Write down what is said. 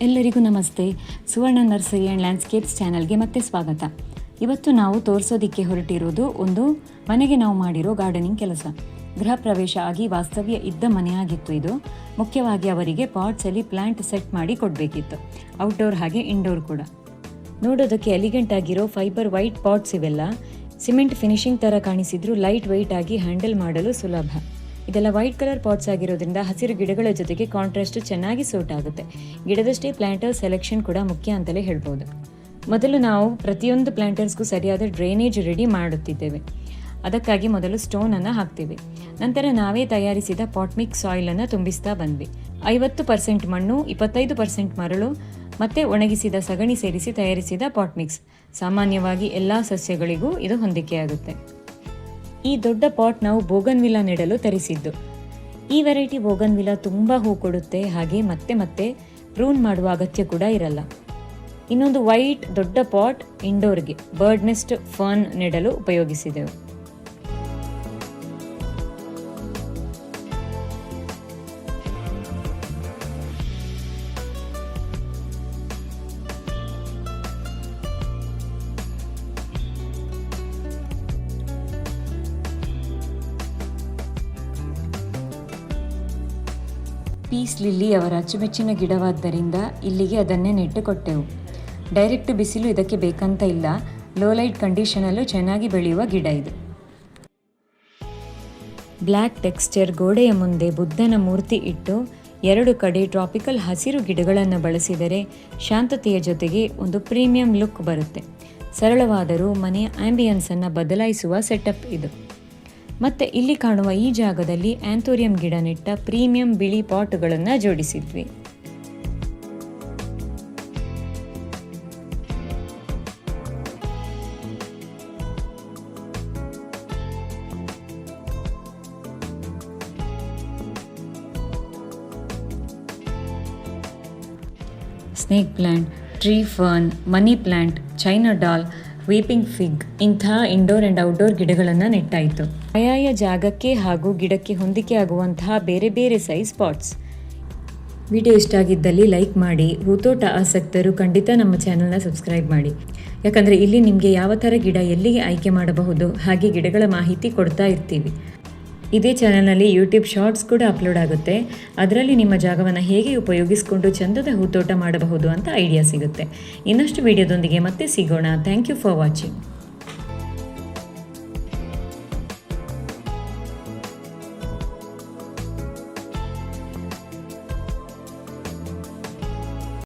ಎಲ್ಲರಿಗೂ ನಮಸ್ತೆ. ಸುವರ್ಣ nursery and landscapes ಚಾನಲ್ಗೆ ಮತ್ತೆ ಸ್ವಾಗತ. ಇವತ್ತು ನಾವು ತೋರಿಸೋದಕ್ಕೆ ಹೊರಟಿರೋದು ಒಂದು ಮನೆಗೆ ನಾವು ಮಾಡಿರೋ ಗಾರ್ಡನಿಂಗ್ ಕೆಲಸ. ಗೃಹ ಪ್ರವೇಶ ಆಗಿ ವಾಸ್ತವ್ಯ ಇದ್ದ ಮನೆಯಾಗಿತ್ತು ಇದು. ಮುಖ್ಯವಾಗಿ ಅವರಿಗೆ ಪಾಟ್ಸಲ್ಲಿ ಪ್ಲ್ಯಾಂಟ್ ಸೆಟ್ ಮಾಡಿ ಕೊಡಬೇಕಿತ್ತು, ಔಟ್ಡೋರ್ ಹಾಗೆ ಇಂಡೋರ್ ಕೂಡ. ನೋಡೋದಕ್ಕೆ ಎಲಿಗೆಂಟ್ ಆಗಿರೋ ಫೈಬರ್ ವೈಟ್ ಪಾಟ್ಸ್ ಇವೆಲ್ಲ. ಸಿಮೆಂಟ್ ಫಿನಿಶಿಂಗ್ ಥರ ಕಾಣಿಸಿದ್ರು ಲೈಟ್ ವೆಯ್ಟ್ ಆಗಿ ಹ್ಯಾಂಡಲ್ ಮಾಡಲು ಸುಲಭ. ಇದೆಲ್ಲ ವೈಟ್ ಕಲರ್ ಪಾಟ್ಸ್ ಆಗಿರೋದ್ರಿಂದ ಹಸಿರು ಗಿಡಗಳ ಜೊತೆಗೆ ಕಾಂಟ್ರಾಸ್ಟ್ ಚೆನ್ನಾಗಿ ಸೂಟ್ ಆಗುತ್ತೆ. ಗಿಡದಷ್ಟೇ ಪ್ಲ್ಯಾಂಟರ್ ಸೆಲೆಕ್ಷನ್ ಕೂಡ ಮುಖ್ಯ ಅಂತಲೇ ಹೇಳ್ಬೋದು. ಮೊದಲು ನಾವು ಪ್ರತಿಯೊಂದು ಪ್ಲ್ಯಾಂಟರ್ಸ್ಗೂ ಸರಿಯಾದ ಡ್ರೈನೇಜ್ ರೆಡಿ ಮಾಡುತ್ತಿದ್ದೇವೆ. ಅದಕ್ಕಾಗಿ ಮೊದಲು ಸ್ಟೋನನ್ನು ಹಾಕ್ತೀವಿ. ನಂತರ ನಾವೇ ತಯಾರಿಸಿದ ಪಾಟ್ ಮಿಕ್ಸ್ ಸಾಯಿಲನ್ನು ತುಂಬಿಸ್ತಾ ಬಂದ್ವಿ. 50% ಮಣ್ಣು, 25% ಮರಳು ಮತ್ತು ಒಣಗಿಸಿದ ಸಗಣಿ ಸೇರಿಸಿ ತಯಾರಿಸಿದ ಪಾಟ್ ಮಿಕ್ಸ್. ಸಾಮಾನ್ಯವಾಗಿ ಎಲ್ಲ ಸಸ್ಯಗಳಿಗೂ ಇದು ಹೊಂದಿಕೆಯಾಗುತ್ತೆ. ಈ ದೊಡ್ಡ ಪಾಟ್ ನಾವು ಬೋಗನ್ವಿಲ್ಲಾ ನೆಡಲು ತರಿಸಿದ್ದು. ಈ ವೆರೈಟಿ ಬೋಗನ್ವಿಲ್ಲಾ ತುಂಬ ಹೂ ಕೊಡುತ್ತೆ, ಹಾಗೆ ಮತ್ತೆ ಮತ್ತೆ ಪ್ರೂನ್ ಮಾಡುವ ಅಗತ್ಯ ಕೂಡ ಇರಲ್ಲ. ಇನ್ನೊಂದು ವೈಟ್ ದೊಡ್ಡ ಪಾಟ್ ಇಂಡೋರ್ಗೆ ಬರ್ಡ್ ನೆಸ್ಟ್ ಫರ್ನ್ ನೆಡಲು ಉಪಯೋಗಿಸಿದೆವು. ಪೀಸ್ ಲಿಲ್ಲಿ ಅವರ ಅಚ್ಚುಮೆಚ್ಚಿನ ಗಿಡವಾದ್ದರಿಂದ ಇಲ್ಲಿಗೆ ಅದನ್ನೇ ನೆಟ್ಟು ಕೊಟ್ಟೆವು. ಡೈರೆಕ್ಟ್ ಬಿಸಿಲು ಇದಕ್ಕೆ ಬೇಕಂತ ಇಲ್ಲ, ಲೋ ಲೈಟ್ ಕಂಡೀಷನಲ್ಲೂ ಚೆನ್ನಾಗಿ ಬೆಳೆಯುವ ಗಿಡ ಇದು. ಬ್ಲ್ಯಾಕ್ ಟೆಕ್ಸ್ಚರ್ ಗೋಡೆಯ ಮುಂದೆ ಬುದ್ಧನ ಮೂರ್ತಿ ಇಟ್ಟು 2 ಕಡೆ ಟ್ರಾಪಿಕಲ್ ಹಸಿರು ಗಿಡಗಳನ್ನು ಬಳಸಿದರೆ ಶಾಂತತೆಯ ಜೊತೆಗೆ ಒಂದು ಪ್ರೀಮಿಯಂ ಲುಕ್ ಬರುತ್ತೆ. ಸರಳವಾದರೂ ಮನೆಯ ಆಂಬಿಯನ್ಸನ್ನು ಬದಲಾಯಿಸುವ ಸೆಟಪ್ ಇದು. ಮತ್ತು ಇಲ್ಲಿ ಕಾಣುವ ಈ ಜಾಗದಲ್ಲಿ ಆಂಥೋರಿಯಂ ಗಿಡ ನೆಟ್ಟ ಪ್ರೀಮಿಯಂ ಬಿಳಿ ಪಾಟ್ಗಳನ್ನು ಜೋಡಿಸಿದ್ವಿ. Snake plant, tree fern, money plant, China doll, weeping fig ಇಂಥ ಇಂಡೋರ್ ಆ್ಯಂಡ್ ಔಟ್ಡೋರ್ ಗಿಡಗಳನ್ನು ನೆಟ್ಟಾಯಿತು. ಆಯಾಯ ಜಾಗಕ್ಕೆ ಹಾಗೂ ಗಿಡಕ್ಕೆ ಹೊಂದಿಕೆ ಆಗುವಂತಹ ಬೇರೆ ಬೇರೆ ಸೈಜ್ ಪಾಟ್ಸ್. ವಿಡಿಯೋ ಇಷ್ಟ ಆಗಿದ್ದಲ್ಲಿ ಲೈಕ್ ಮಾಡಿ. ಹೂತೋಟ ಆಸಕ್ತರು ಖಂಡಿತ ನಮ್ಮ ಚಾನಲ್ನ ಸಬ್ಸ್ಕ್ರೈಬ್ ಮಾಡಿ. ಯಾಕಂದರೆ ಇಲ್ಲಿ ನಿಮಗೆ ಯಾವ ಥರ ಗಿಡ ಎಲ್ಲಿಗೆ ಆಯ್ಕೆ ಮಾಡಬಹುದು ಹಾಗೆ ಗಿಡಗಳ ಮಾಹಿತಿ ಕೊಡ್ತಾ ಇರ್ತೀವಿ. ಇದೇ ಚಾನಲ್ನಲ್ಲಿ ಯೂಟ್ಯೂಬ್ ಶಾರ್ಟ್ಸ್ ಕೂಡ ಅಪ್ಲೋಡ್ ಆಗುತ್ತೆ. ಅದರಲ್ಲಿ ನಿಮ್ಮ ಜಾಗವನ್ನು ಹೇಗೆ ಉಪಯೋಗಿಸಿಕೊಂಡು ಚಂದದ ಹೂತೋಟ ಮಾಡಬಹುದು ಅಂತ ಐಡಿಯಾ ಸಿಗುತ್ತೆ. ಇನ್ನಷ್ಟು ವಿಡಿಯೋದೊಂದಿಗೆ ಮತ್ತೆ ಸಿಗೋಣ. Thank you for watching.